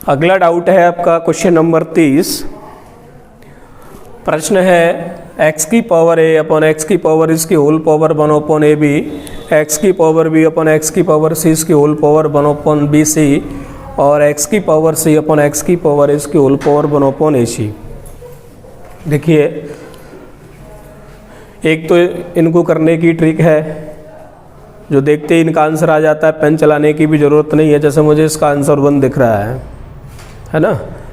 अगला डाउट है आपका क्वेश्चन नंबर 30। प्रश्न है x की पावर a अपॉन x की पावर इसकी whole power 1 upon a b, x की पावर b अपॉन x की पावर c इसकी whole power 1 upon b c और x की पावर c अपॉन x की पावर इसकी whole power 1 upon a c. देखिए, एक तो इनको करने की ट्रिक है जो देखते ही इनका आंसर आ जाता है, पेन चलाने की भी ज़रूरत नहीं है। जैसे मुझे इसका आंसर 1 दिख रहा है ना,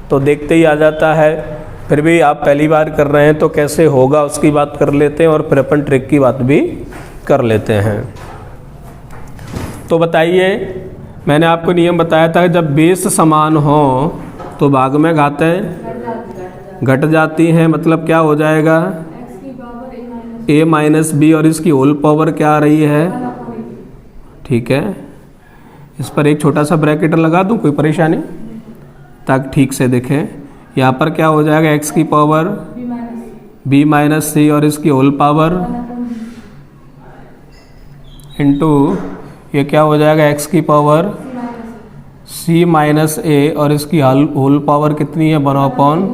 तो देखते ही आ जाता है। फिर भी आप पहली बार कर रहे हैं तो कैसे होगा उसकी बात कर लेते हैं और फिर अपन ट्रिक की बात भी कर लेते हैं। तो बताइए, मैंने आपको नियम बताया था जब बेस समान हो तो भाग में घातें घट जाती हैं, मतलब क्या हो जाएगा a माइनस बी और इसकी होल पावर क्या आ रही है, ठीक है। इस पर एक छोटा सा ब्रैकेट लगा दूं, कोई परेशानी, ताकि ठीक से देखें। यहाँ पर क्या हो जाएगा x की पावर b माइनस सी और इसकी होल पावर इंटू ये क्या हो जाएगा x की पावर c माइनस a और इसकी होल पावर कितनी है 1 अपॉन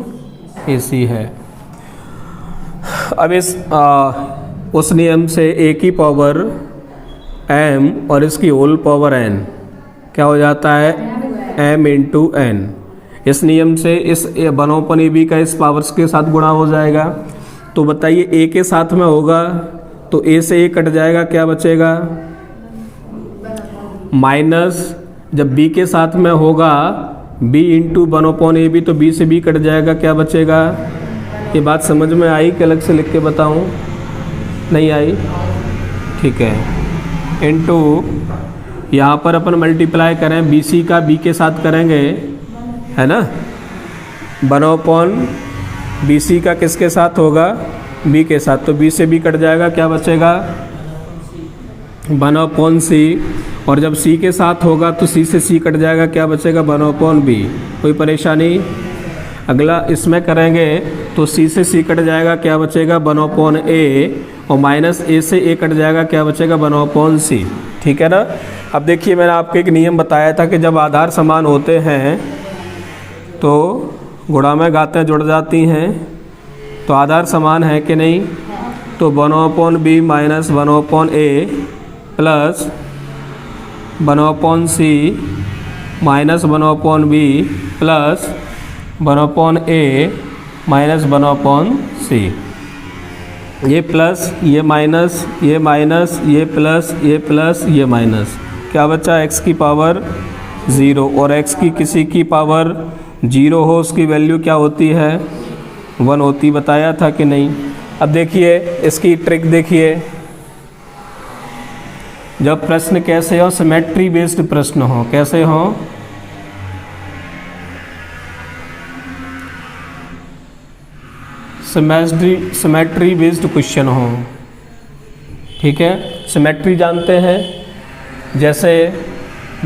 ए सी है। अब इस उस नियम से a की पावर m और इसकी होल पावर n क्या हो जाता है m इंटू n। इस नियम से इस 1 अपॉन ए बी का इस पावर्स के साथ गुणा हो जाएगा। तो बताइए a के साथ में होगा तो a से a कट जाएगा, क्या बचेगा माइनस, जब b के साथ में होगा b into 1 upon a b तो b से b कट जाएगा, क्या बचेगा। ये बात समझ में आई कि अलग से लिख के बताऊं, नहीं आई, ठीक है। इंटू यहाँ पर अपन मल्टीप्लाई करें बी सी का b के साथ करेंगे, है ना, 1 अपॉन बी सी का किसके साथ होगा b के साथ, तो b से b कट जाएगा, क्या बचेगा 1 अपॉन सी, और जब c के साथ होगा तो c से c कट जाएगा, क्या बचेगा 1 अपॉन b। कोई परेशानी। अगला इसमें करेंगे तो c से c कट जाएगा, क्या बचेगा 1 अपॉन a, और माइनस a से a कट जाएगा, क्या बचेगा 1 अपॉन c, ठीक है ना। अब देखिए, मैंने आपको एक नियम बताया था कि जब आधार समान होते हैं तो गुणा में घातें जुड़ जाती हैं। तो आधार समान है कि नहीं, तो 1 upon B minus 1 upon A plus 1 upon C minus 1 upon B plus 1 upon A minus 1 upon C. ये प्लस, ये माइनस, ये माइनस, ये प्लस, ये प्लस, ये माइनस, क्या बचा x की पावर 0, और x की किसी की पावर 0 हो उसकी वैल्यू क्या होती है 1 होती, बताया था कि नहीं। अब देखिए इसकी ट्रिक देखिए, जब प्रश्न कैसे हो, सिमेट्री बेस्ड प्रश्न हो, कैसे हो, सिमेट्री बेस्ड क्वेश्चन हो, ठीक है। सिमेट्री जानते हैं, जैसे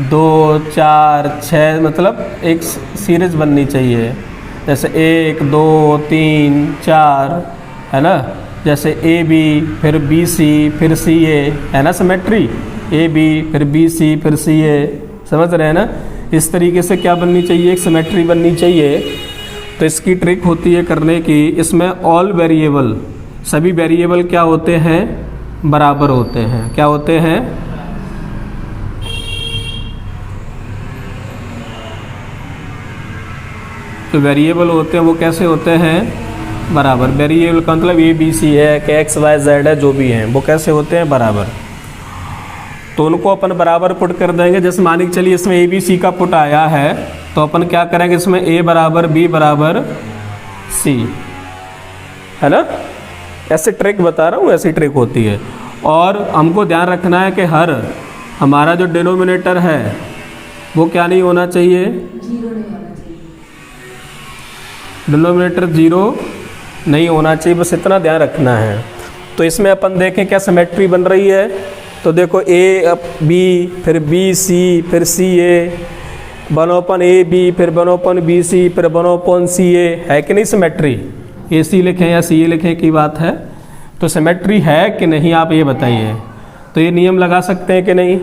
2, 4, 6, मतलब एक सीरीज बननी चाहिए, जैसे 1, 2, 3, 4, है ना। जैसे ए बी फिर बी सी फिर सी ए, है ना सिमेट्री, ए बी फिर बी सी फिर सी ए, समझ रहे हैं ना। इस तरीके से क्या बननी चाहिए, एक सिमेट्री बननी चाहिए। तो इसकी ट्रिक होती है करने की, इसमें ऑल वेरिएबल, सभी वेरिएबल क्या होते हैं, बराबर होते हैं, क्या होते हैं, तो वेरिएबल होते हैं वो कैसे होते हैं, बराबर। वेरिएबल का मतलब ए बी सी है कि एक्स वाई जेड है, जो भी हैं वो कैसे होते हैं, बराबर। तो उनको अपन बराबर पुट कर देंगे। जैसे मान के चलिए इसमें ए बी सी का पुट आया है, तो अपन क्या करेंगे, इसमें a बराबर b बराबर c, है ना। ऐसे ट्रिक बता रहा हूँ, ऐसी ट्रिक होती है। और हमको ध्यान रखना है कि हर हमारा जो डिनोमिनेटर है वो क्या नहीं होना चाहिए, डिनोमिनेटर 0 नहीं होना चाहिए, बस इतना ध्यान रखना है। तो इसमें अपन देखें क्या सिमेट्री बन रही है, तो देखो a b फिर b c फिर c a, 1 upon a b फिर 1 अपॉन बी सी फिर 1 अपॉन सी ए, है कि नहीं सिमेट्री। ए सी लिखें या सी ए लिखें की बात है, तो सिमेट्री है कि नहीं आप ये बताइए। तो ये नियम लगा सकते हैं कि नहीं।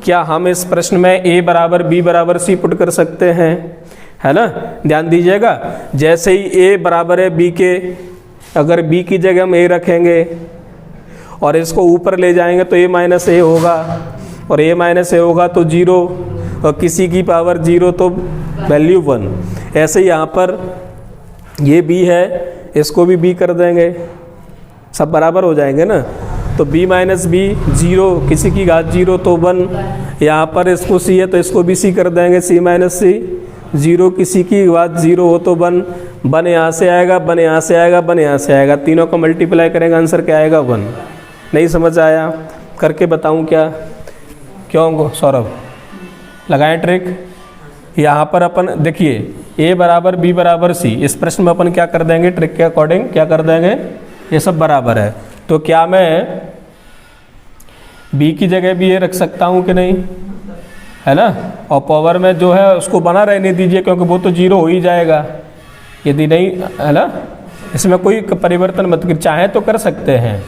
क्या हम इस प्रश्न में a बराबर b बराबर c पुट कर सकते हैं, है ना। ध्यान दीजिएगा, जैसे ही ए बराबर है बी के, अगर बी की जगह हम ए रखेंगे और इसको ऊपर ले जाएंगे तो ए माइनस ए होगा, और ए माइनस ए होगा तो 0, और किसी की पावर 0 तो वैल्यू 1। ऐसे ही यहाँ पर ये b है, इसको भी b कर देंगे, सब बराबर हो जाएंगे ना। तो b माइनस बी 0, किसी की घात 0 तो 1। यहाँ पर इसको c है तो इसको भी c कर देंगे, c माइनस सी 0, किसी की घात 0 हो तो 1। 1 यहाँ से आएगा, 1 यहाँ से आएगा, 1 यहाँ से आएगा, तीनों को मल्टीप्लाई करेंगे, आंसर क्या आएगा 1। नहीं समझ आया? करके बताऊँ क्या? क्यों सौरभ? लगाएं ट्रिक। यहाँ पर अपन देखिए a बराबर b बराबर c, इस प्रश्न में अपन क्या कर देंगे, ट्रिक के अकॉर्डिंग क्या कर देंगे, ये सब बराबर है। तो क्या मैं b की जगह भी a रख सकता हूँ कि नहीं, है ना। और पावर में जो है उसको बना रहने दीजिए, क्योंकि वो तो 0 हो ही जाएगा यदि नहीं, है ना। इसमें कोई परिवर्तन मत कर, चाहे तो कर सकते हैं,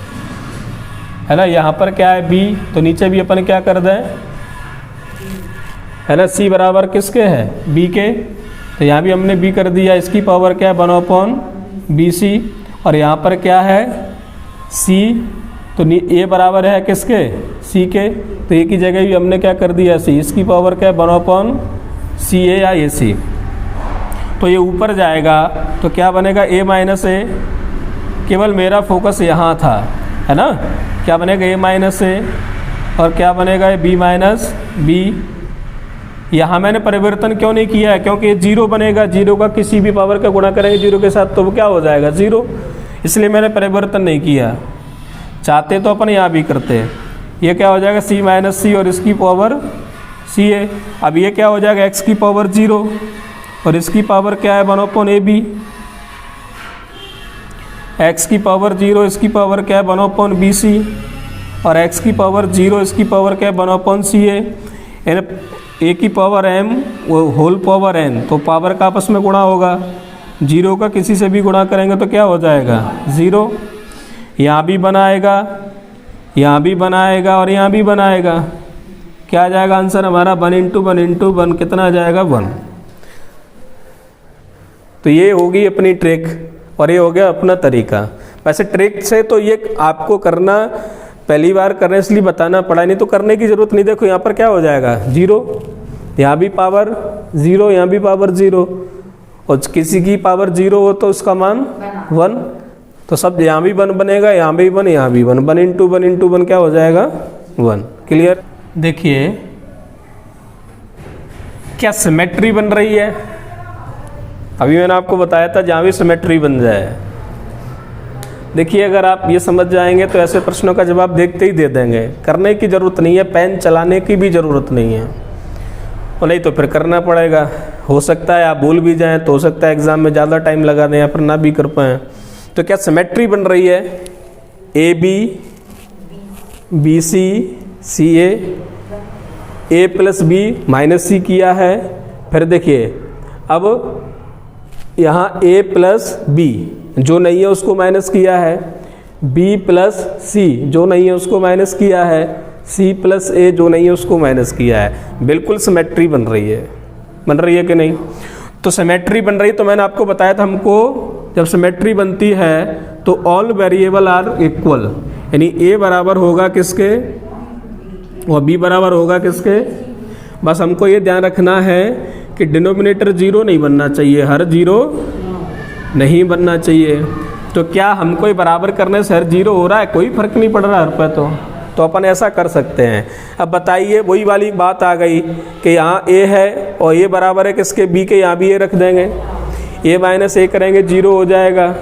है ना। यहाँ पर क्या है b, तो नीचे भी अपन क्या कर दें, है ना। c बराबर किसके है, b के, तो यहाँ भी हमने b कर दिया, इसकी पावर क्या है 1/BC, और यहाँ पर क्या है c, तो a बराबर है किसके, c के, तो a की जगह भी हमने क्या कर दिया c, इसकी पावर क्या है 1/CA या AC। तो ये ऊपर जाएगा तो क्या बनेगा a माइनस ए, केवल मेरा फोकस यहाँ था, है ना। क्या बनेगा a माइनस ए, और क्या बनेगा b माइनस बी। यहाँ मैंने परिवर्तन क्यों नहीं किया है, क्योंकि ये 0 बनेगा, 0 का किसी भी पावर का गुणा करेंगे 0 के साथ तो वो क्या हो जाएगा 0, इसलिए मैंने परिवर्तन नहीं किया। चाहते तो अपन यहाँ भी करते, ये क्या हो जाएगा c माइनस सी और इसकी पावर c है। अब ये क्या हो जाएगा x की पावर 0 और इसकी पावर क्या है 1/AB, x की पावर 0 इसकी पावर क्या है 1/BC, और x की पावर 0 इसकी पावर क्या है 1/CA, यानी a की पावर m वो होल पावर n, तो पावर का आपस में गुणा होगा, 0 का किसी से भी गुणा करेंगे तो क्या हो जाएगा 0। यहाँ भी बनाएगा, यहाँ भी बनाएगा और यहाँ भी बनाएगा, क्या आ जाएगा आंसर हमारा 1/1 कितना आ जाएगा 1। तो ये होगी अपनी ट्रिक और ये हो गया अपना तरीका। वैसे ट्रिक से तो ये आपको करना पहली बार करने इसलिए बताना पड़ा, नहीं तो करने की ज़रूरत नहीं। देखो यहाँ पर क्या हो जाएगा 0, यहाँ भी पावर 0, यहाँ भी पावर 0, और किसी की पावर 0 हो तो उसका मान 1, तो सब यहाँ भी 1 बनेगा, यहाँ भी 1, यहाँ भी 1, 1/1 क्या हो जाएगा 1। क्लियर? देखिए क्या सिमेट्री बन रही है, अभी मैंने आपको बताया था जहाँ भी सिमेट्री बन जाए। देखिए अगर आप ये समझ जाएंगे तो ऐसे प्रश्नों का जवाब देखते ही दे देंगे, करने की ज़रूरत नहीं है, पेन चलाने की भी ज़रूरत नहीं है, और नहीं तो फिर करना पड़ेगा। हो सकता है आप भूल भी जाएं, तो हो सकता है एग्ज़ाम में ज़्यादा टाइम लगा दें या फिर ना भी कर पाएँ। तो क्या सिमेट्री बन रही है, AB BC CA, A + B -C किया है। फिर देखिए अब यहाँ A + B जो नहीं है उसको माइनस किया है, B + C जो नहीं है उसको माइनस किया है, C + A जो नहीं है उसको माइनस किया है। बिल्कुल सिमेट्री बन रही है कि नहीं? तो सिमेट्री बन रही है, तो मैंने आपको बताया था हमको जब सिमेट्री बनती है तो ऑल वेरिएबल आर इक्वल, यानी A बराबर होगा किसके और B बराबर होगा किसके। बस हमको ये ध्यान रखना है कि डिनोमिनेटर 0 नहीं बनना चाहिए, हर 0 नहीं बनना चाहिए। तो क्या हमको ये बराबर करने से हर 0 हो रहा है, कोई फर्क नहीं पड़ रहा हर पे, तो अपन ऐसा कर सकते हैं। अब बताइए वही वाली बात आ गई कि यहाँ A है और A बराबर है किसके B के, यहाँ भी A रख देंगे, A - A करेंगे 0 हो जाएगा,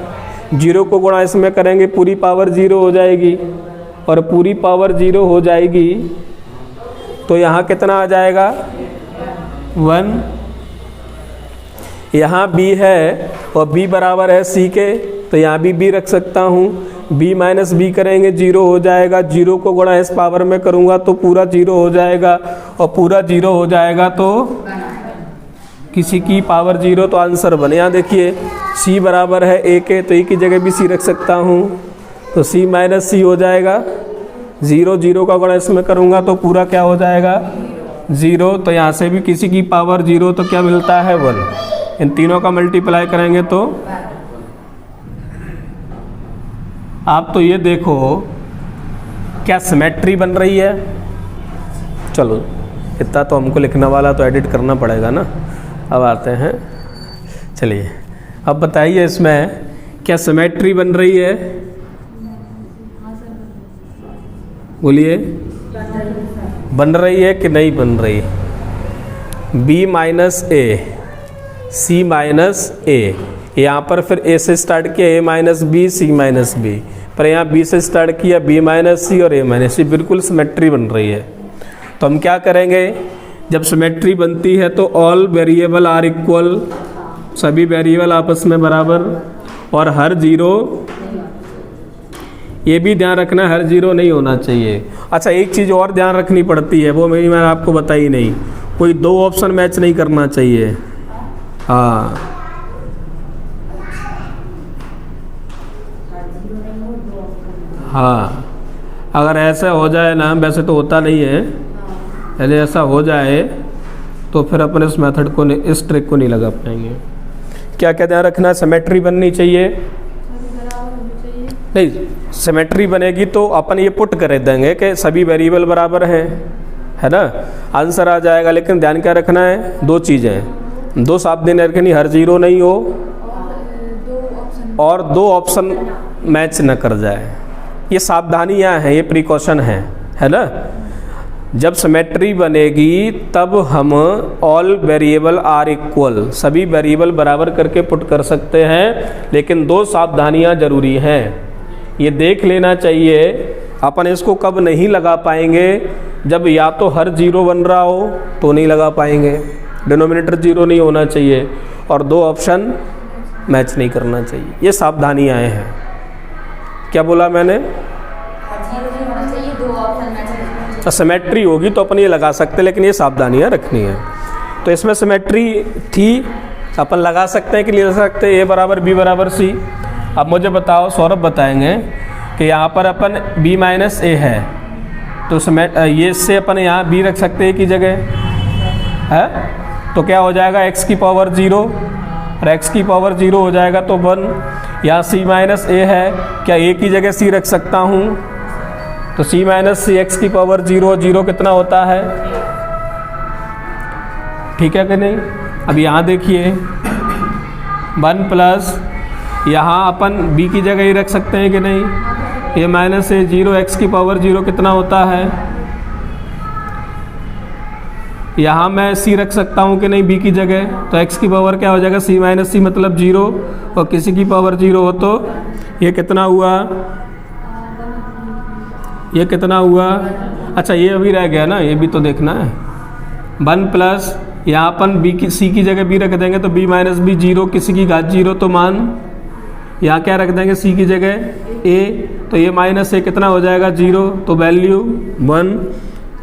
0 को गुणा इसमें करेंगे पूरी पावर 0 हो जाएगी, और पूरी पावर 0 हो जाएगी तो यहाँ कितना आ जाएगा 1। यहाँ B है और B बराबर है C के, तो यहाँ भी B रख सकता हूँ, B - B करेंगे 0 हो जाएगा, 0 को गुणा इस पावर में करूँगा तो पूरा 0 हो जाएगा, और पूरा 0 हो जाएगा तो किसी की पावर 0, तो आंसर बने। यहाँ देखिए C बराबर है A के, तो A की जगह भी C रख सकता हूँ, तो C - C हो जाएगा, 0 का गुणा इसमें करूँगा तो पूरा क्या हो जाएगा 0, तो यहाँ से भी किसी की पावर 0, तो क्या मिलता है 1। इन तीनों का मल्टीप्लाई करेंगे तो आप तो ये देखो क्या सिमेट्री बन रही है। चलो इतना तो हमको लिखने वाला तो एडिट करना पड़ेगा ना। अब आते हैं, चलिए अब बताइए इसमें क्या सिमेट्री बन रही है, बोलिए बन रही है कि नहीं बन रही। b minus a c minus a, यहाँ पर फिर a से स्टार्ट किया a minus b c minus b, पर यहाँ b से स्टार्ट किया b माइनस सी और a माइनस सी, बिल्कुल सिमेट्री बन रही है। तो हम क्या करेंगे, जब सिमेट्री बनती है तो ऑल वेरिएबल आर इक्वल, सभी वेरिएबल आपस में बराबर, और हर जीरो, ये भी ध्यान रखना हर जीरो नहीं होना चाहिए। अच्छा एक चीज़ और ध्यान रखनी पड़ती है, वो मैंने आपको बताई नहीं, कोई दो ऑप्शन मैच नहीं करना चाहिए। हाँ हाँ, अगर ऐसा हो जाए ना, वैसे तो होता नहीं है, यदि ऐसा हो जाए तो फिर अपन इस मेथड को, इस ट्रिक को नहीं लगा पाएंगे। क्या क्या ध्यान रखना, सिमेट्री बननी चाहिए, नहीं सिमेट्री बनेगी तो अपन ये पुट कर देंगे कि सभी वेरिएबल बराबर हैं, है ना, आंसर आ जाएगा। लेकिन ध्यान क्या रखना है, दो चीज़ें, दो सावधानी रखनी, हर जीरो नहीं हो और दो ऑप्शन मैच न कर जाए। ये सावधानियाँ हैं, ये प्रिकॉशन है ना। जब सिमेट्री बनेगी तब हम ऑल वेरिएबल आर इक्वल, सभी वेरिएबल बराबर करके पुट कर सकते हैं, लेकिन दो सावधानियाँ जरूरी हैं। ये देख लेना चाहिए अपन इसको कब नहीं लगा पाएंगे, जब या तो हर जीरो बन रहा हो तो नहीं लगा पाएंगे, डिनोमिनेटर जीरो नहीं होना चाहिए, और दो ऑप्शन मैच नहीं करना चाहिए। ये सावधानियाँ हैं। क्या बोला मैंने, तो सिमेट्री होगी तो अपन ये लगा सकते, लेकिन ये सावधानियाँ रखनी है। तो इसमें सिमेट्री थी, अपन लगा सकते हैं कि नहीं लगा सकते, ए बराबर बी बराबर सी। अब मुझे बताओ, सौरभ बताएंगे कि यहाँ पर अपन b माइनस ए है, तो ये से अपन यहाँ b रख सकते हैं की जगह है, तो क्या हो जाएगा x की पावर 0, और x की पावर 0 हो जाएगा तो 1। यहाँ c माइनस ए है, क्या a की जगह c रख सकता हूँ, तो c माइनस सी एक्स की पावर 0, 0 कितना होता है, ठीक है कि नहीं। अब यहाँ देखिए 1 प्लस, यहाँ अपन b की जगह ही रख सकते हैं कि नहीं, a माइनस ए 0, x की पावर 0 कितना होता है, यहाँ मैं c रख सकता हूँ कि नहीं b की जगह, तो x की पावर क्या हो जाएगा, c माइनस सी मतलब 0, और किसी की पावर 0 हो तो ये कितना हुआ, ये कितना हुआ। अच्छा ये अभी रह गया ना, ये भी तो देखना है। 1 प्लस, यहाँ अपन b की c की जगह b रख देंगे तो b माइनस बी 0, किसी की घात 0, तो मान यहाँ क्या रख देंगे c की जगह a, तो ये माइनस a कितना हो जाएगा 0, तो वैल्यू 1,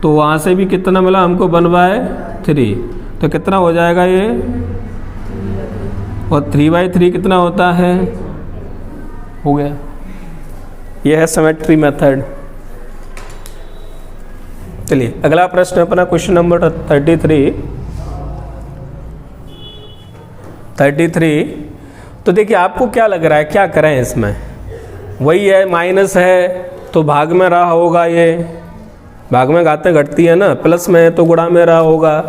तो वहाँ से भी कितना मिला हमको 1/3, तो कितना हो जाएगा ये, और 3/3 कितना होता है, हो गया। ये है सिमेट्री मेथड। चलिए अगला प्रश्न अपना क्वेश्चन नंबर 33। तो देखिए आपको क्या लग रहा है, क्या करें इसमें, वही है, माइनस है तो भाग में रहा होगा, ये भाग में घातें घटती है ना, प्लस में है तो गुणा में रहा होगा।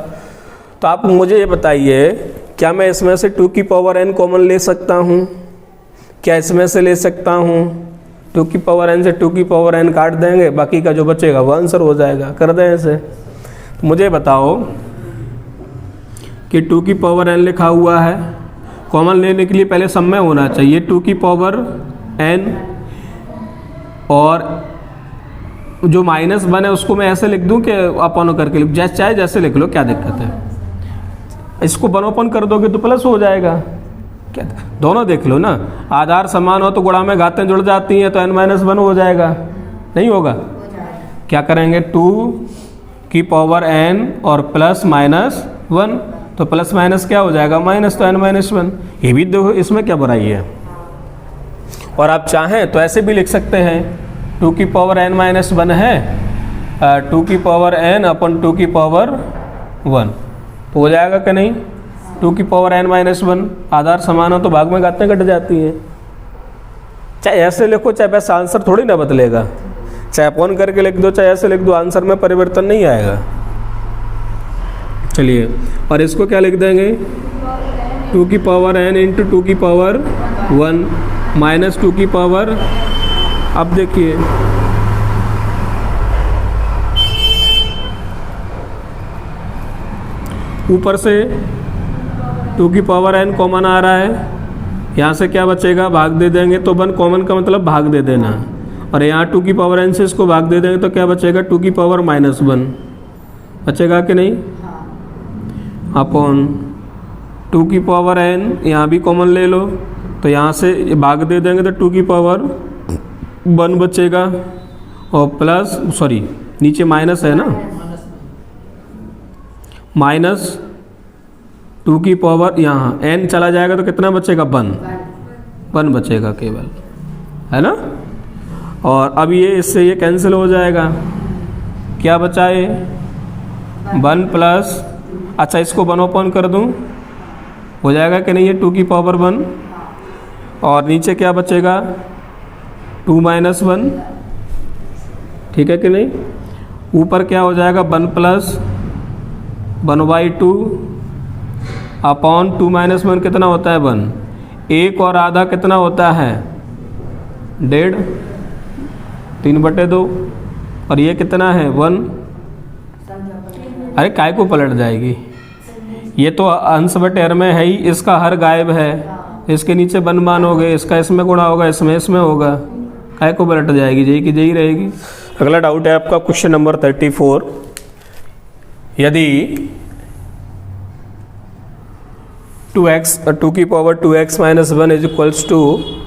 तो आप मुझे ये बताइए, क्या मैं इसमें से 2 की पावर n कॉमन ले सकता हूँ, क्या इसमें से ले सकता हूँ, 2 की पावर n से 2 की पावर n काट देंगे, बाकी का जो बचेगा वो आंसर हो जाएगा, कर दें ऐसे। तो मुझे बताओ कि 2 की पावर n लिखा हुआ है, कॉमन लेने के लिए पहले सम में होना चाहिए 2 की पावर n, और जो माइनस 1 है उसको मैं ऐसे लिख दूं कि अपन करके लिख, चाहे जैसे लिख लो, क्या दिक्कत है। इसको 1 कर दोगे तो प्लस हो जाएगा, क्या दोनों देख लो ना, आधार समान हो तो गुणा में घातें जुड़ जाती हैं, तो n-1 हो जाएगा, नहीं होगा। क्या करेंगे, 2 की पावर n और प्लस माइनस 1, तो प्लस माइनस क्या हो जाएगा, माइनस, तो n-1। ये भी देखो इसमें क्या बुराई है। और आप चाहें तो ऐसे भी लिख सकते हैं, 2 की पावर n-1 है, 2 की पावर n अपन 2 की पावर 1, तो हो जाएगा कि नहीं? 2 की पावर n माइनस 1, आधार समान हो तो भाग में घातें घट जाती हैं। चाहे ऐसे लिखो चाहे वैसे आंसर थोड़ी ना बदलेगा, चाहे अपॉन करके लिख दो चाहे ऐसे लिख दो, आंसर में परिवर्तन नहीं आएगा। चलिए, और इसको क्या लिख देंगे? 2 की पावर n इंटू 2 की पावर 1 माइनस 2 की पावर, अब देखिए ऊपर से 2 की पावर n कॉमन आ रहा है, यहाँ से क्या बचेगा? भाग दे देंगे तो 1 कॉमन का मतलब भाग दे देना, और यहाँ 2 की पावर n से इसको भाग दे देंगे तो क्या बचेगा? 2 की पावर माइनस 1 बचेगा कि नहीं? अपॉन 2 की पावर n, यहाँ भी कॉमन ले लो तो यहाँ से भाग दे देंगे तो 2 की पावर 1 बचेगा, और प्लस सॉरी नीचे माइनस है ना, माइनस 2 की पावर यहाँ n चला जाएगा तो कितना बचेगा? 1 बचेगा केवल, है ना। और अब ये इससे ये कैंसिल हो जाएगा, क्या बचा है? 1 प्लस, अच्छा इसको 1/, कर दूँ, हो जाएगा कि नहीं? ये 2 की पावर 1, और नीचे क्या बचेगा? 2 माइनस 1, ठीक है कि नहीं? ऊपर क्या हो जाएगा? 1 प्लस 1/2 अपॉन 2 माइनस 1 कितना होता है? 1, 1 और आधा कितना होता है? 1.5, 3/2, और ये कितना है? 1। अरे काय को पलट जाएगी, ये तो अंश बटे हर में है ही, इसका हर गायब है, इसके नीचे 1 मान हो गए, इसका इसमें गुणा होगा, इसमें होगा, काय को पलट जाएगी, जेई की जेई रहेगी। अगला डाउट है आपका क्वेश्चन नंबर 34, यदि 2 की power 2x minus 1 is equals to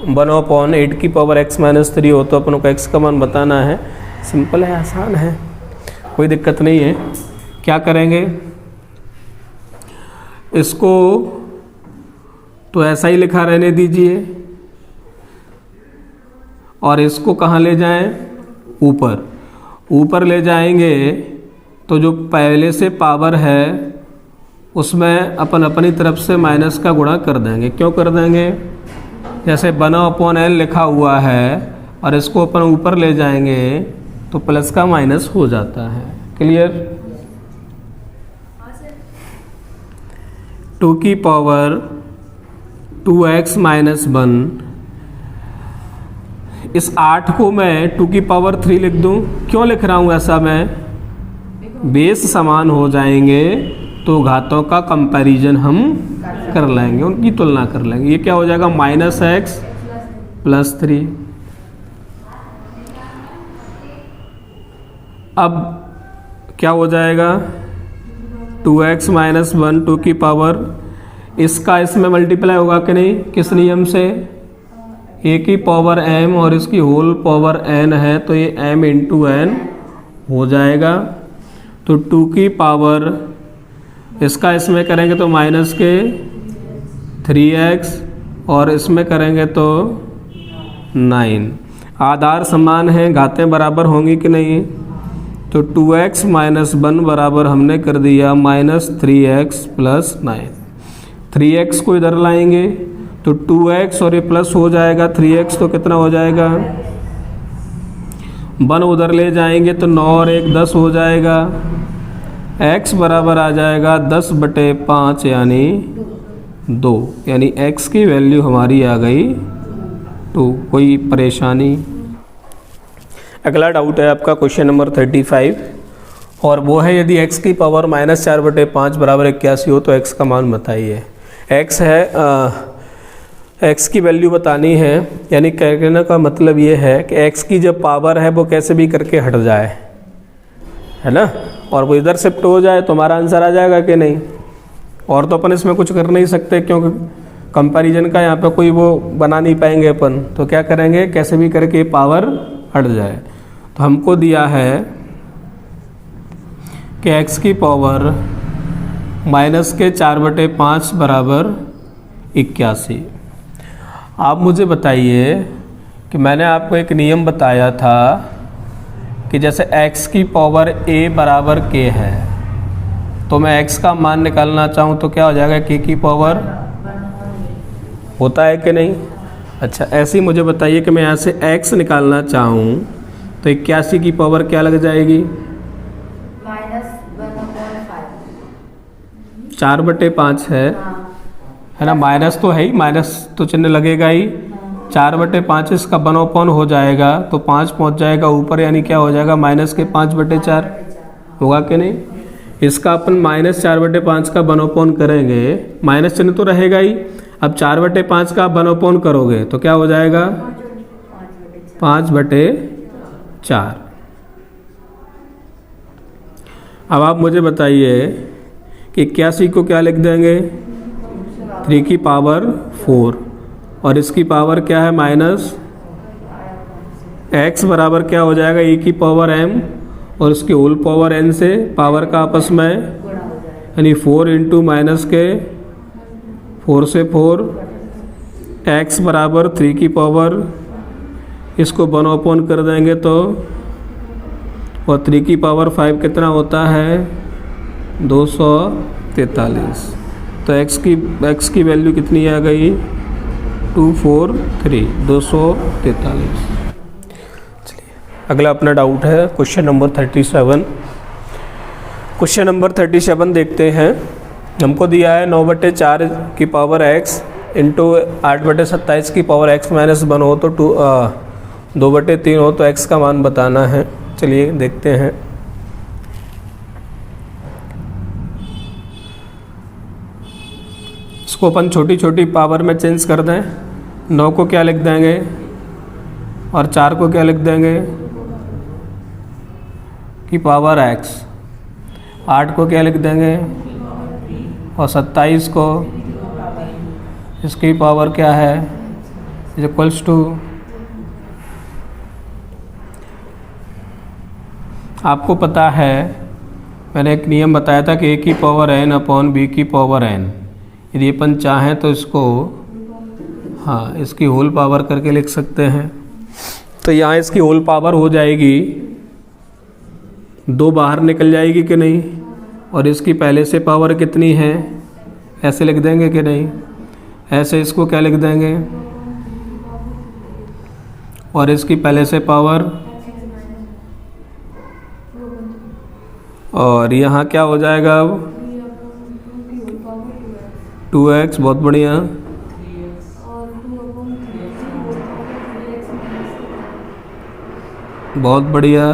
1/8 की पावर x माइनस 3 हो तो अपन को x का मान बताना है। सिंपल है, आसान है, कोई दिक्कत नहीं है। क्या करेंगे? इसको तो ऐसा ही लिखा रहने दीजिए, और इसको कहाँ ले जाएं? ऊपर ले जाएंगे तो जो पहले से पावर है उसमें अपन अपनी तरफ से माइनस का गुणा कर देंगे। क्यों कर देंगे? जैसे 1/n लिखा हुआ है और इसको अपन ऊपर ले जाएंगे तो प्लस का माइनस हो जाता है। क्लियर? 2 की पावर 2x माइनस 1, इस 8 को मैं 2 की पावर 3 लिख दूं। क्यों लिख रहा हूं ऐसा? मैं बेस समान हो जाएंगे तो घातों का कंपैरिजन हम कर लेंगे, उनकी तुलना कर लेंगे। ये क्या हो जाएगा? -x + 3। अब क्या हो जाएगा? 2x माइनस 1 2 की पावर, इसका इसमें मल्टीप्लाई होगा कि नहीं? किस नियम से? a की पावर m और इसकी होल पावर n है तो ये m इंटू n हो जाएगा। तो 2 की पावर इसका इसमें करेंगे तो माइनस के 3x और इसमें करेंगे तो 9। आधार समान है, घातें बराबर होंगी कि नहीं? तो 2x माइनस 1 बराबर हमने कर दिया -3x + 9। 3x को इधर लाएंगे तो 2x और ये प्लस हो जाएगा 3x, तो कितना हो जाएगा? 1 उधर ले जाएंगे तो 9 और 1 10 हो जाएगा। x बराबर आ जाएगा 10/5 यानी 2, यानी x की वैल्यू हमारी आ गई 2। कोई परेशानी? अगला डाउट है आपका क्वेश्चन नंबर 35, और वो है यदि x की पावर -4/5 बराबर 81 हो तो x का मान बताइए। x है x की वैल्यू बतानी है, यानी कहने का मतलब ये है कि x की जब पावर है वो कैसे भी करके हट जाए, है ना, और वो इधर शिफ्ट हो जाए तो हमारा आंसर आ जाएगा कि नहीं। और तो अपन इसमें कुछ कर नहीं सकते क्योंकि कंपैरिजन का यहाँ पे कोई वो बना नहीं पाएंगे अपन, तो क्या करेंगे? कैसे भी करके पावर हट जाए। तो हमको दिया है कि x की पावर -4/5 बराबर 81। आप मुझे बताइए कि मैंने आपको एक नियम बताया था कि जैसे x की पावर a बराबर k है तो मैं x का मान निकालना चाहूँ तो क्या हो जाएगा, k की पावर, होता है कि नहीं। अच्छा, ऐसे ही मुझे बताइए कि मैं यहाँ से x निकालना चाहूँ तो 81 की पावर क्या लग जाएगी, -4/5 है ना। माइनस तो है ही, माइनस तो चिन्ह लगेगा ही। 4/5 इसका 1/, हो जाएगा तो 5 पहुँच जाएगा ऊपर, यानी क्या हो जाएगा, -5/4 होगा कि नहीं। इसका अपन -4/5 का 1/, करेंगे, माइनस चिन्ह तो रहेगा ही। अब 4/5 का 1/, करोगे तो क्या हो जाएगा, 5/4। अब आप मुझे बताइए कि 81 को क्या लिख देंगे, 3 की पावर 4, और इसकी पावर क्या है, -x बराबर क्या हो जाएगा, e की पावर m, और इसकी होल पावर n से पावर का आपस में, यानी 4 इंटू माइनस के 4 से 4, x बराबर 3 की पावर, इसको 1/, कर देंगे तो, और 3 की पावर 5 कितना होता है, 243। तो x की वैल्यू कितनी आ गई, 243, 243। चलिए अगला अपना डाउट है क्वेश्चन नंबर 37। क्वेश्चन नंबर 37 देखते हैं। हमको दिया है 9/4 की पावर x इंटू 8/27 की पावर x -1 हो तो 2/3 हो तो x का मान बताना है। चलिए देखते हैं। इसको अपन छोटी छोटी पावर में चेंज कर दें। 9 को क्या लिख देंगे और 4 को क्या लिख देंगे की पावर x, 8 को क्या लिख देंगे और 27 को, इसकी पावर क्या है, इक्वल्स टू, आपको पता है मैंने एक नियम बताया था कि a की पावर n अपॉन b की पावर n, यदि अपन चाहें तो इसको इसकी होल पावर करके लिख सकते हैं। तो यहाँ इसकी होल पावर हो जाएगी, 2 बाहर निकल जाएगी कि नहीं, और इसकी पहले से पावर कितनी है, ऐसे लिख देंगे कि नहीं, ऐसे इसको क्या लिख देंगे, और इसकी पहले से पावर, और यहाँ क्या हो जाएगा अब 2x, बहुत बढ़िया, बहुत बढ़िया।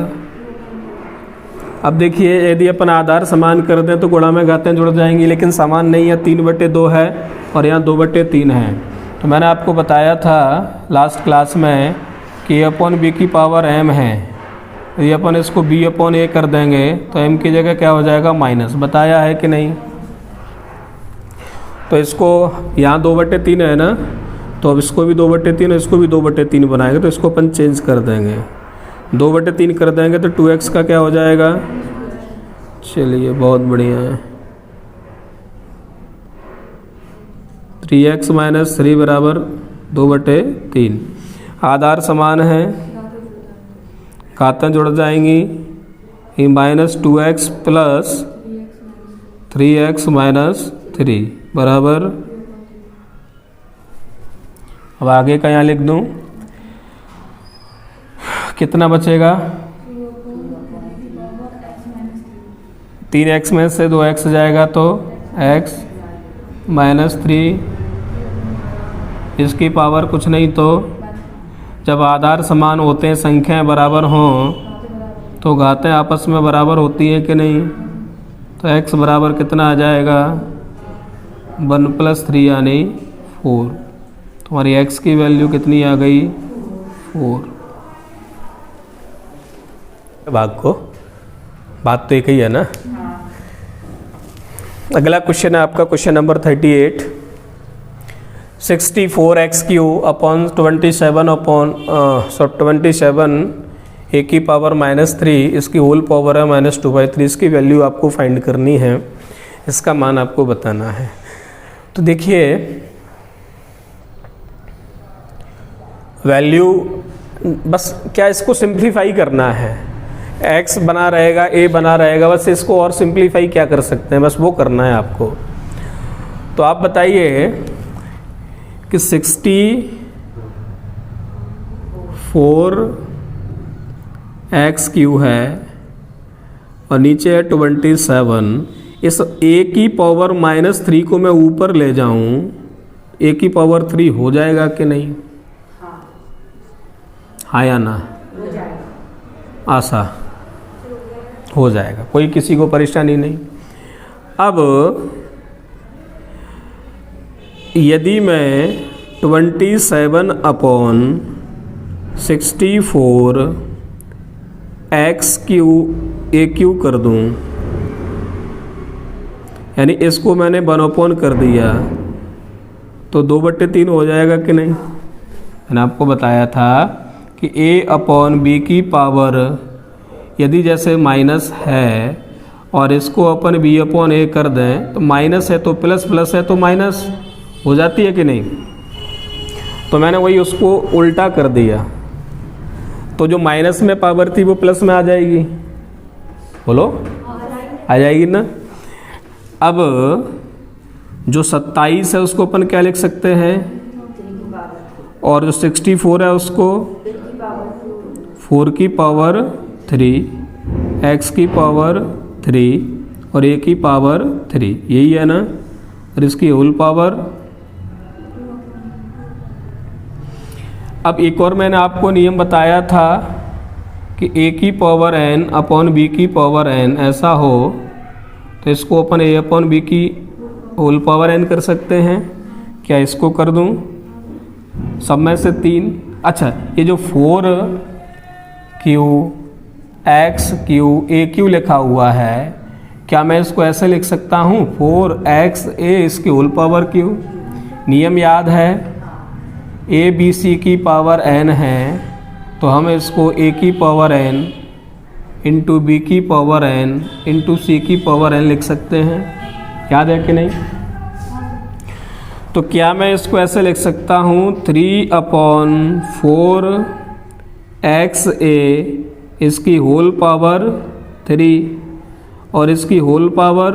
अब देखिए यदि अपन आधार समान कर दें तो गुणा में घातें जुड़ जाएंगी, लेकिन समान नहीं है, 3/2 है और यहाँ 2/3 है। तो मैंने आपको बताया था लास्ट क्लास में कि a/b की पावर m है, यदि अपन इसको b/a कर देंगे तो m की जगह क्या हो जाएगा, माइनस, बताया है कि नहीं। तो इसको यहाँ 2/3 है ना, तो अब इसको भी 2/3 और इसको भी 2/3 बनाएंगे, तो इसको अपन चेंज कर देंगे, 2/3 कर देंगे तो 2x का क्या हो जाएगा। चलिए बहुत बढ़िया है, 3x - 3 बराबर 2/3। आधार समान है, घातें जुड़ जाएंगी, ये -2x प्लस 3x - 3 बराबर, अब आगे का यहाँ लिख दूँ, कितना बचेगा, 3x में से 2x जाएगा तो x -3, इसकी पावर कुछ नहीं, तो जब आधार समान होते हैं, संख्याएं बराबर हों तो घातें आपस में बराबर होती हैं कि नहीं। तो x बराबर कितना आ जाएगा, 1 + 3 यानी 4। तुम्हारी x की वैल्यू कितनी आ गई, 4। भाग को बात तो एक ही है ना। अगला क्वेश्चन है आपका question number 38। 64x³ upon 27 a की पावर -3, इसकी होल पावर है -2/3, इसकी वैल्यू आपको फाइंड करनी है, इसका मान आपको बताना है। तो देखिए वैल्यू बस क्या इसको सिंप्लीफाई करना है, x बना रहेगा, a बना रहेगा, बस इसको और सिंप्लीफाई क्या कर सकते हैं, बस वो करना है आपको। तो आप बताइए कि 64x³ है और नीचे है 27। इस a की पावर -3 को मैं ऊपर ले जाऊं, a की पावर 3 हो जाएगा कि नहीं? हाँ या ना? आशा हो जाएगा, कोई किसी को परेशानी नहीं। अब यदि मैं 27/64 कर दूं, यानी इसको मैंने 1/3 कर दिया, तो 2/3 हो जाएगा कि नहीं? मैंने आपको बताया था कि a/b की पावर यदि जैसे माइनस है और इसको अपन b/a कर दें, तो माइनस है तो प्लस, प्लस है तो माइनस हो जाती है कि नहीं? तो मैंने वही उसको उल्टा कर दिया, तो जो माइनस में पावर थी वो प्लस में आ जाएगी। बोलो, आ जाएगी ना? अब जो 27 है उसको अपन क्या लिख सकते हैं, और जो 64 है उसको 4 की पावर 3, x की पावर 3 और a की पावर 3, यही है ना? और इसकी होल पावर। अब एक और मैंने आपको नियम बताया था कि a की पावर n अपॉन b की पावर n ऐसा हो तो इसको अपन a/b की होल पावर n कर सकते हैं। क्या इसको कर दूं? सब में से 3। अच्छा, ये जो 4qx³ लिखा हुआ है, क्या मैं इसको ऐसे लिख सकता हूँ 4xa इसकी होल पावर q? नियम याद है, a b c की पावर n है तो हम इसको a की पावर n इंटू b की पावर n इंटू c की पावर n लिख सकते हैं। याद है कि नहीं? तो क्या मैं इसको ऐसे लिख सकता हूँ 3/4xa इसकी होल पावर 3 और इसकी होल पावर,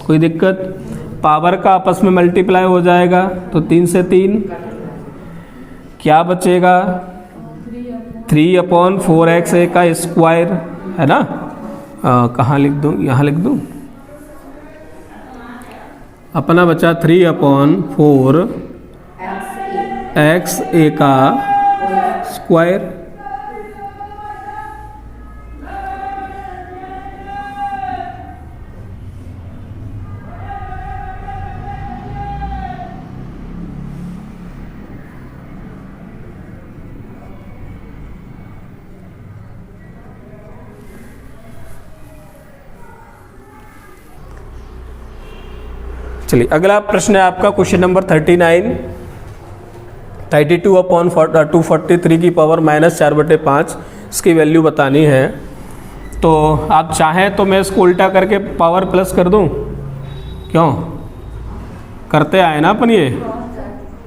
कोई दिक्कत? पावर का आपस में मल्टीप्लाई हो जाएगा तो 3 से 3 क्या बचेगा? 3/4xa का स्क्वायर, है ना? कहाँ लिख दूँ? यहाँ लिख दूँ। अपना बचा 3/4xa का स्क्वायर। चलिए, अगला प्रश्न है आपका क्वेश्चन नंबर 39। 32/243 की पावर -4/5 इसकी वैल्यू बतानी है। तो आप चाहें तो मैं इसको उल्टा करके पावर प्लस कर दूं, क्यों? करते आए ना अपन ये।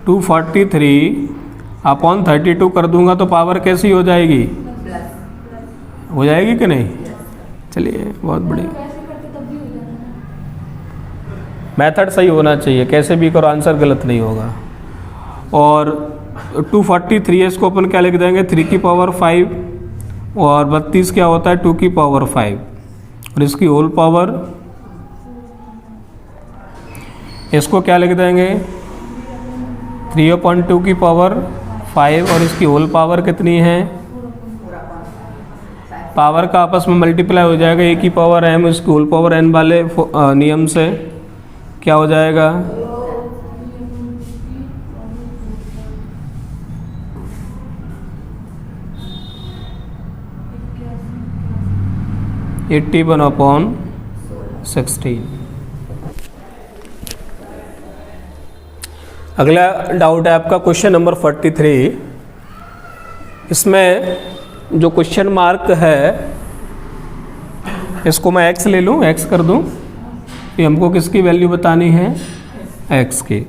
243/32 कर दूंगा तो पावर कैसी हो जाएगी? हो जाएगी कि नहीं? चलिए, बहुत बढ़िया। मेथड सही होना चाहिए, कैसे भी करो आंसर गलत नहीं होगा। और 243 है, इसको अपन क्या लिख देंगे 3 की पावर 5 और 32 क्या होता है 2 की पावर 5 और इसकी होल पावर, इसको क्या लिख देंगे 3/2 की पावर 5 और इसकी होल पावर कितनी है? पावर का आपस में मल्टीप्लाई हो जाएगा, a की पावर m इसकी होल पावर n वाले नियम से क्या हो जाएगा? (81/16). अगला डाउट है आपका क्वेश्चन नंबर 43। इसमें जो क्वेश्चन मार्क है इसको मैं x ले लूँ, x कर दूँ। कि हमको किसकी वैल्यू बतानी है? x की।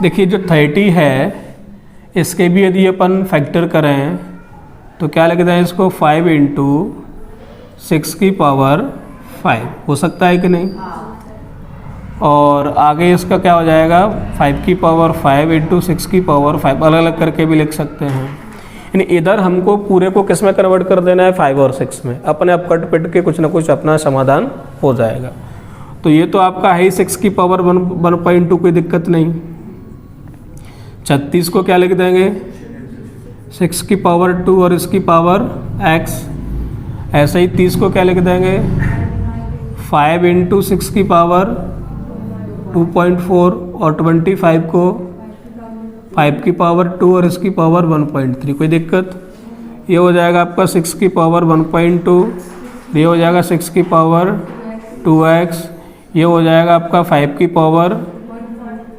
देखिए, जो 30 है इसके भी यदि अपन फैक्टर करें तो क्या लिखते हैं इसको 5 इंटू 6 की पावर 5 हो सकता है कि नहीं। और आगे इसका क्या हो जाएगा 5 की पावर 5 इंटू 6 की पावर 5 अलग अलग करके भी लिख सकते हैं। यानी इधर हमको पूरे को किस में कन्वर्ट कर देना है 5 और 6 में, अपने आप कट पिट के कुछ ना कुछ अपना समाधान हो जाएगा। तो ये तो आपका है 6 की पावर 1.2 कोई दिक्कत नहीं। 36 को क्या लिख देंगे 6 की पावर 2 और इसकी पावर x। ऐसे ही 30 को क्या लिख देंगे 5 इंटू 6 की पावर 2.4 और 25 को 5 की पावर 2 और इसकी पावर 1.3 कोई दिक्कत। ये हो जाएगा आपका 6 की पावर 1.2, ये हो जाएगा 6 की पावर 2x, ये हो जाएगा आपका 5 की पावर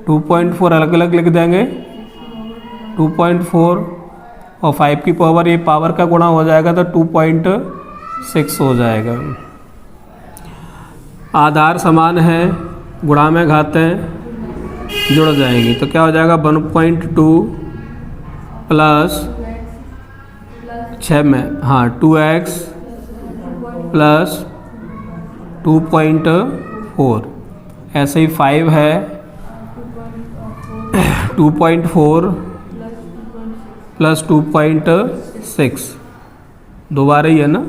2.4 अलग अलग लिख देंगे 2.4 और 5 की पावर ये पावर का गुणा हो जाएगा तो 2.6 हो जाएगा। आधार समान है, गुणा में घातें जुड़ जाएंगी तो क्या हो जाएगा 1.2 प्लस 6 में 2x प्लस 2.4। ऐसे ही 5 है 2.4 प्लस 2.6 दोबारा ही है ना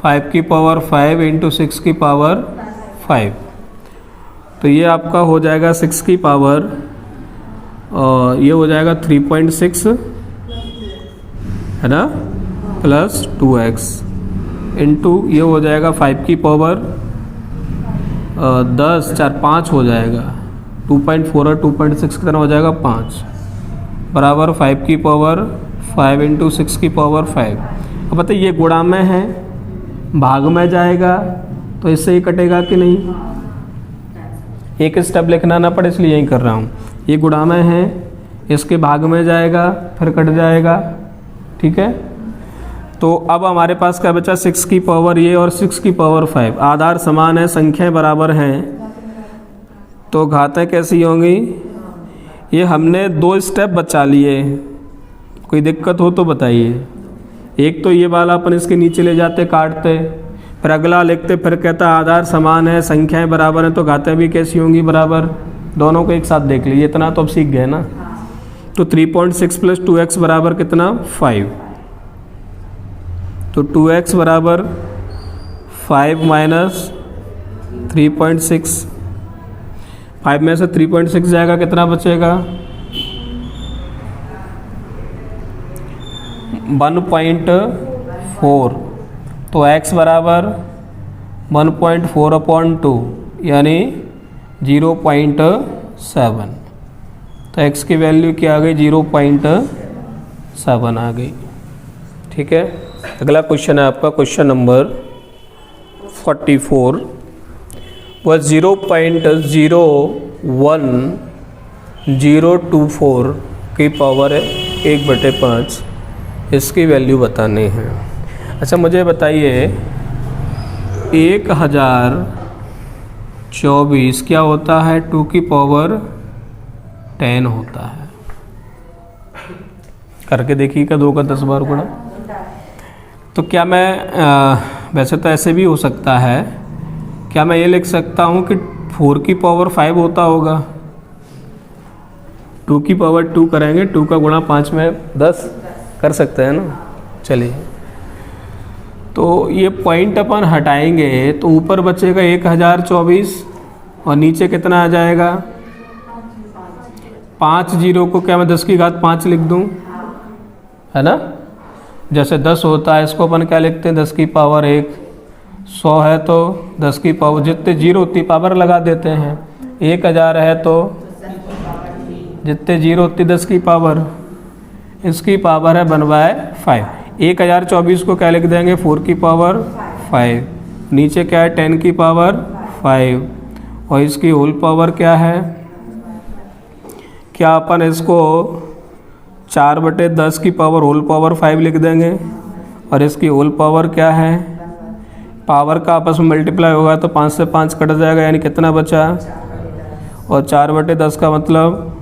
5 की पावर 5 इंटू 6 की पावर 5। तो ये आपका हो जाएगा 6 की पावर और ये हो जाएगा 3.6 है ना प्लस 2x इंटू ये हो जाएगा 5 की पावर 10 4 5 हो जाएगा 2.4 और 2.6 कितना हो जाएगा 5 बराबर 5 की पावर 5 इंटू 6 की पावर 5। अब बताइए ये गुणा में है भाग में जाएगा तो इससे ही कटेगा कि नहीं, एक स्टेप लिखना ना पड़े इसलिए यही कर रहा हूँ। ये गुणा में है इसके भाग में जाएगा फिर कट जाएगा, ठीक है। तो अब हमारे पास क्या बचा 6 की पावर ये और 6 की पावर 5। आधार समान है, संख्याएं बराबर हैं तो घातें कैसी होंगी। ये हमने 2 स्टेप बचा लिए, कोई दिक्कत हो तो बताइए। एक तो ये वाला अपन इसके नीचे ले जाते काटते, फिर अगला लिखते, फिर कहता आधार समान है संख्याएं बराबर हैं तो घातें भी कैसी होंगी बराबर। दोनों को एक साथ देख लीजिए, इतना तो अब सीख गए ना। तो 3.6 प्लस 2x बराबर कितना 5। तो 2x बराबर 5 माइनस 3.6, 5 में से 3.6 जाएगा कितना बचेगा 1.4। तो x बराबर 1.4/2 यानी 0.7। तो x की वैल्यू क्या आ गई 0.7 आ गई, ठीक है। अगला क्वेश्चन है आपका क्वेश्चन नंबर 44। वह 0.01024 की पावर है 1/5 इसकी वैल्यू बतानी है। अच्छा मुझे बताइए 1024 क्या होता है 2 की पावर 10 होता है। करके देखिएगा 2 का 10 बार गुणा। तो क्या मैं वैसे तो ऐसे भी हो सकता है, क्या मैं ये लिख सकता हूँ कि 4 की पावर 5 होता होगा। 2 की पावर 2 करेंगे, 2 का गुणा 5 में 10 कर सकते हैं ना। चलिए तो ये पॉइंट अपन हटाएंगे तो ऊपर बचेगा 1024 और नीचे कितना आ जाएगा 5 जीरो को क्या मैं 10 की घात 5 लिख दूं, है ना। जैसे 10 होता है इसको अपन क्या लिखते हैं 10 की पावर 1। 100 है तो 10 की पावर जितने जीरो उतनी पावर लगा देते हैं। 1000 है तो जितने जीरो उतनी 10 की पावर, इसकी पावर है 1/5। 1024 को क्या लिख देंगे 4 की पावर 5, नीचे क्या है 10 की पावर 5 और इसकी होल पावर क्या है। क्या अपन इसको 4/10 की पावर होल पावर 5 लिख देंगे और इसकी होल पावर क्या है, पावर का आपस में मल्टीप्लाई होगा तो 5 से 5 कट जाएगा यानी कितना बचा। और 4/10 का मतलब